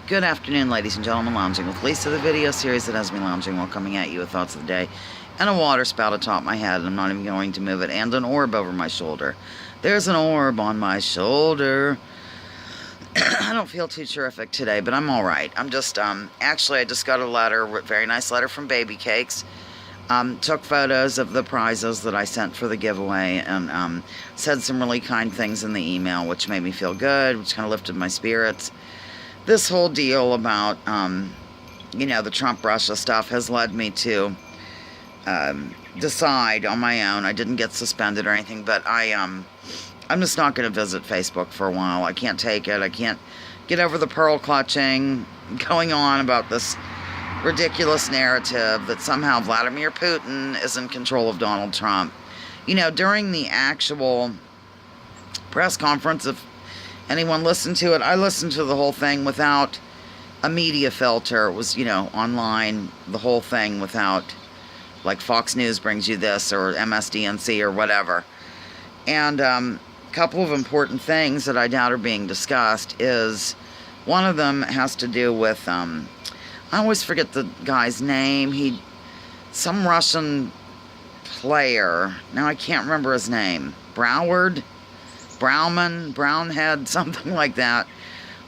Good afternoon, ladies and gentlemen. Lounging with Lisa, the video series that has me lounging while coming at you with thoughts of the day, and a water spout atop my head, and I'm not even going to move it, and an orb over my shoulder. There's an orb on my shoulder. I don't feel too terrific today, but I'm alright. I'm just, actually, I just got a letter, very nice letter from Baby Cakes. Took photos of the prizes that I sent for the giveaway, and said some really kind things in the email, which made me feel good, which kind of lifted my spirits. This whole deal about, you know, the Trump-Russia stuff has led me to decide on my own. I didn't get suspended or anything, but I'm just not going to visit Facebook for a while. I can't take it. I can't get over the pearl clutching going on about this ridiculous narrative that somehow Vladimir Putin is in control of Donald Trump. You know, during the actual press conference, if anyone listened to it, I listened to the whole thing without a media filter. It was, you know, online, the whole thing without, like, Fox News brings you this, or MSDNC, or whatever. And a couple of important things that I doubt are being discussed is, one of them has to do with, I always forget the guy's name. Some Russian player. Now I can't remember his name. Brownhead, something like that,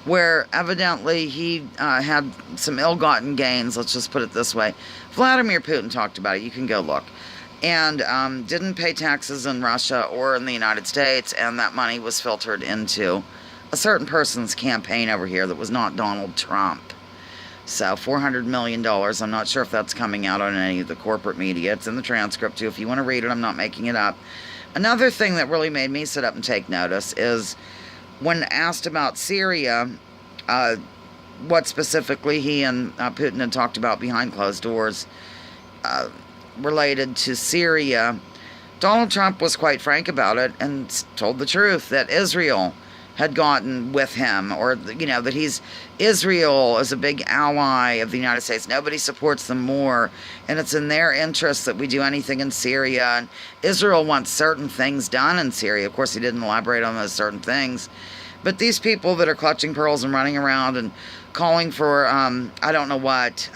where evidently he had some ill-gotten gains, let's just put it this way. Vladimir Putin talked about it, you can go look, and didn't pay taxes in Russia or in the United States, and that money was filtered into a certain person's campaign over here that was not Donald Trump. So $400 million, I'm not sure if that's coming out on any of the corporate media. It's in the transcript too, if you want to read it, I'm not making it up. Another thing that really made me sit up and take notice is when asked about Syria, what specifically he and Putin had talked about behind closed doors related to Syria, Donald Trump was quite frank about it and told the truth that Israel had gotten with him, or, you know, that Israel is a big ally of the United States. Nobody supports them more, and it's in their interest that we do anything in Syria, and Israel wants certain things done in Syria. Of course, he didn't elaborate on those certain things, but these people that are clutching pearls and running around and calling for, I don't know what,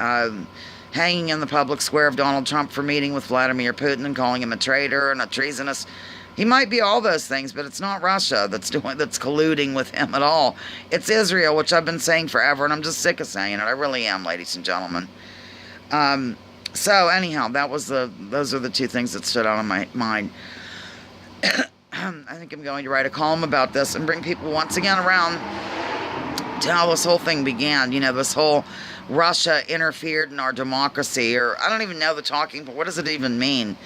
hanging in the public square of Donald Trump for meeting with Vladimir Putin and calling him a traitor and a treasonous. He might be all those things, but it's not Russia that's colluding with him at all. It's Israel, which I've been saying forever, and I'm just sick of saying it. I really am, ladies and gentlemen. So anyhow, those are the two things that stood out on my mind. I think I'm going to write a column about this and bring people once again around to how this whole thing began. You know, this whole Russia interfered in our democracy, or I don't even know the talking, but what does it even mean?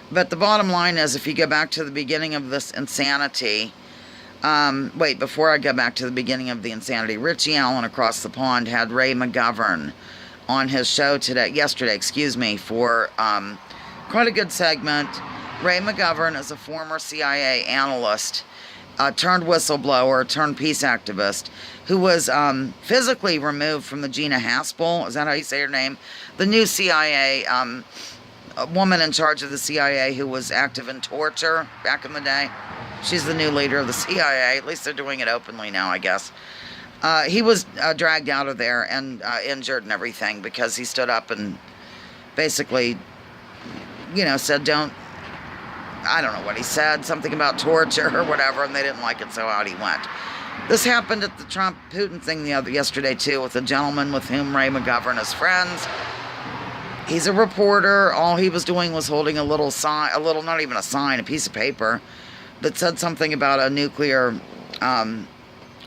But the bottom line is, if you go back to the beginning of this insanity, before I go back to the beginning of the insanity, Richie Allen across the pond had Ray McGovern on his show yesterday, for quite a good segment. Ray McGovern is a former CIA analyst, turned whistleblower, turned peace activist, who was physically removed from the Gina Haspel, is that how you say her name? The new CIA a woman in charge of the CIA who was active in torture back in the day. She's the new leader of the CIA. At least they're doing it openly now, I guess. He was dragged out of there and injured and everything because he stood up and basically, you know, said I don't know what he said, something about torture or whatever, and they didn't like it, so out he went. This happened at the Trump-Putin thing yesterday, too, with a gentleman with whom Ray McGovern is friends. He's a reporter. All he was doing was holding a little sign, not even a sign, a piece of paper that said something about a nuclear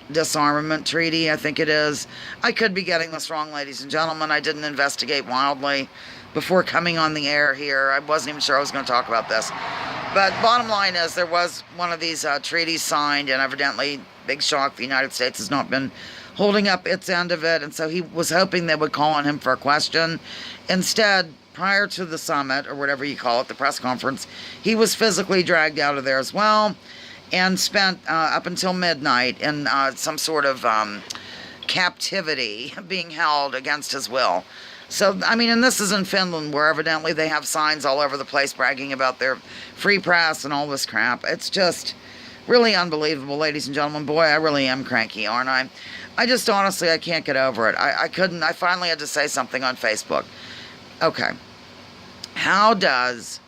disarmament treaty, I think it is. I could be getting this wrong, ladies and gentlemen. I didn't investigate wildly before coming on the air here. I wasn't even sure I was going to talk about this. But bottom line is, there was one of these treaties signed, and evidently, big shock, the United States has not been holding up its end of it, and so he was hoping they would call on him for a question. Instead, prior to the summit, or whatever you call it, the press conference, he was physically dragged out of there as well, and spent up until midnight in some sort of captivity, being held against his will. So, I mean, and this is in Finland, where evidently they have signs all over the place bragging about their free press and all this crap. It's just Really unbelievable, ladies and gentlemen. Boy, I really am cranky, aren't I? I just honestly, I can't get over it. I couldn't, I finally had to say something on Facebook. Okay. How does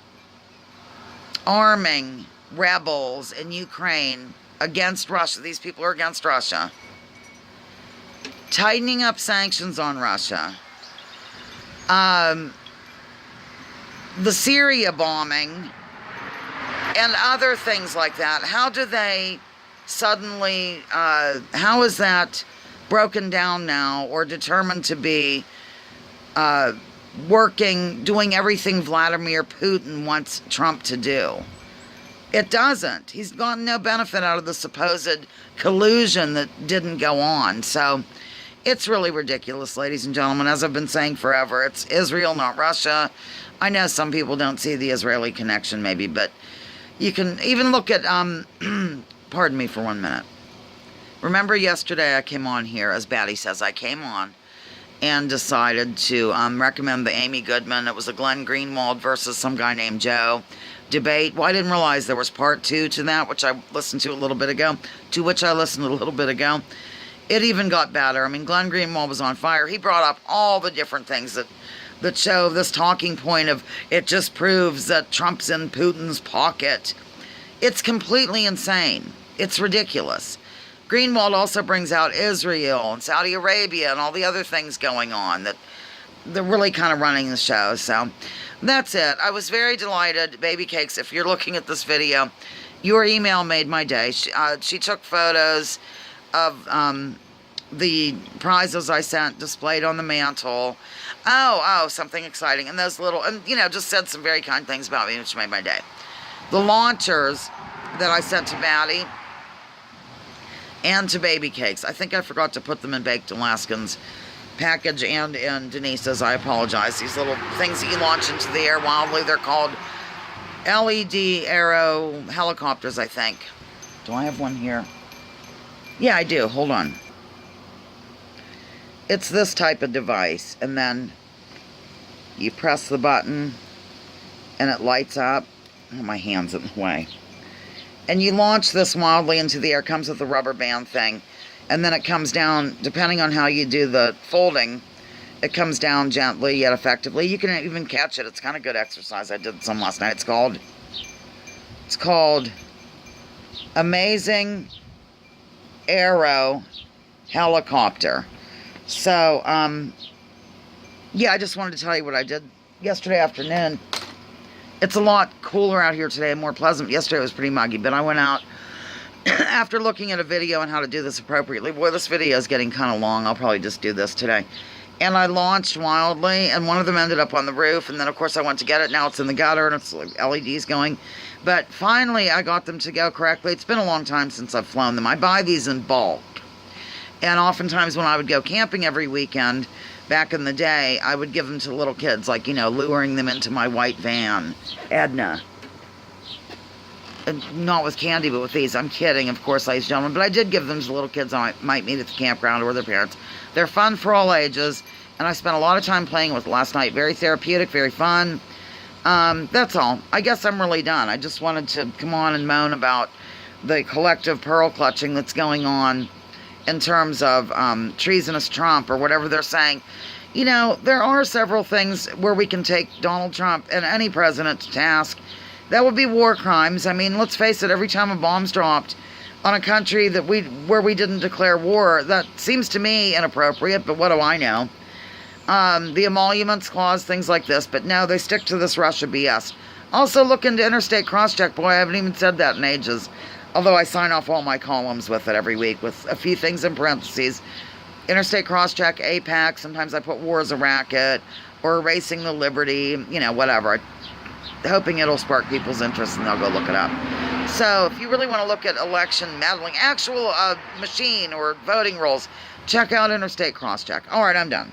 arming rebels in Ukraine against Russia, these people are against Russia, tightening up sanctions on Russia, the Syria bombing, and other things like that, how do they suddenly, how is that broken down now or determined to be working, doing everything Vladimir Putin wants Trump to do? It doesn't. He's gotten no benefit out of the supposed collusion that didn't go on. So it's really ridiculous, ladies and gentlemen. As I've been saying forever, it's Israel, not Russia. I know some people don't see the Israeli connection maybe, but you can even look at, pardon me for 1 minute. Remember yesterday I came on here, as Batty says, I came on and decided to recommend the Amy Goodman. It was a Glenn Greenwald versus some guy named Joe debate. Well, I didn't realize there was part 2 to that, which I listened to a little bit ago, It even got better. I mean, Glenn Greenwald was on fire. He brought up all the different things that show this talking point of it just proves that Trump's in Putin's pocket. It's completely insane. It's ridiculous. Greenwald also brings out Israel and Saudi Arabia and all the other things going on that they're really kind of running the show. So that's it. I was very delighted. Baby Cakes, if you're looking at this video, your email made my day. She took photos of the prizes I sent displayed on the mantle. Oh, something exciting. And those little, and just said some very kind things about me, which made my day. The launchers that I sent to Batty and to Baby Cakes. I think I forgot to put them in Baked Alaskan's package and in Denise's. I apologize. These little things that you launch into the air wildly, they're called LED Aero helicopters, I think. Do I have one here? Yeah, I do. Hold on. It's this type of device, and then you press the button and it lights up. Oh, my hand's in the way. And you launch this wildly into the air. It comes with a rubber band thing. And then it comes down, depending on how you do the folding, it comes down gently yet effectively. You can even catch it. It's kind of good exercise. I did some last night. It's called Amazing Aero Helicopter. So, yeah, I just wanted to tell you what I did yesterday afternoon. It's a lot cooler out here today and more pleasant. Yesterday it was pretty muggy, but I went out after looking at a video on how to do this appropriately. Boy, this video is getting kind of long. I'll probably just do this today. And I launched wildly, and one of them ended up on the roof, and then, of course, I went to get it. Now it's in the gutter, and it's like LEDs going. But finally, I got them to go correctly. It's been a long time since I've flown them. I buy these in bulk. And oftentimes when I would go camping every weekend, back in the day, I would give them to little kids, like, luring them into my white van. Edna. And not with candy, but with these. I'm kidding, of course, ladies and gentlemen. But I did give them to little kids I might meet at the campground or with their parents. They're fun for all ages. And I spent a lot of time playing with last night. Very therapeutic, very fun. That's all. I guess I'm really done. I just wanted to come on and moan about the collective pearl clutching that's going on in terms of treasonous Trump or whatever they're saying. There are several things where we can take Donald Trump and any president to task. That would be war crimes. I mean, let's face it, every time a bomb's dropped on a country where we didn't declare war, that seems to me inappropriate, but what do I know? The emoluments clause, things like this, but no, they stick to this Russia BS. Also look into interstate crosscheck. Boy, I haven't even said that in ages. Although I sign off all my columns with it every week with a few things in parentheses. Interstate crosscheck, APAC, sometimes I put war as a racket, or erasing the liberty, whatever. Hoping it'll spark people's interest and they'll go look it up. So if you really want to look at election meddling, actual machine or voting rolls, check out Interstate Crosscheck. All right, I'm done.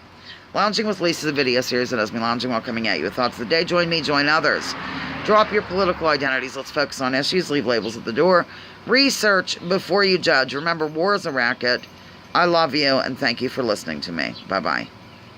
Lounging with Lisa, the video series that has me lounging while coming at you with thoughts of the day. Join me, join others. Drop your political identities. Let's focus on issues. Leave labels at the door. Research before you judge. Remember, war is a racket. I love you, and thank you for listening to me. Bye-bye.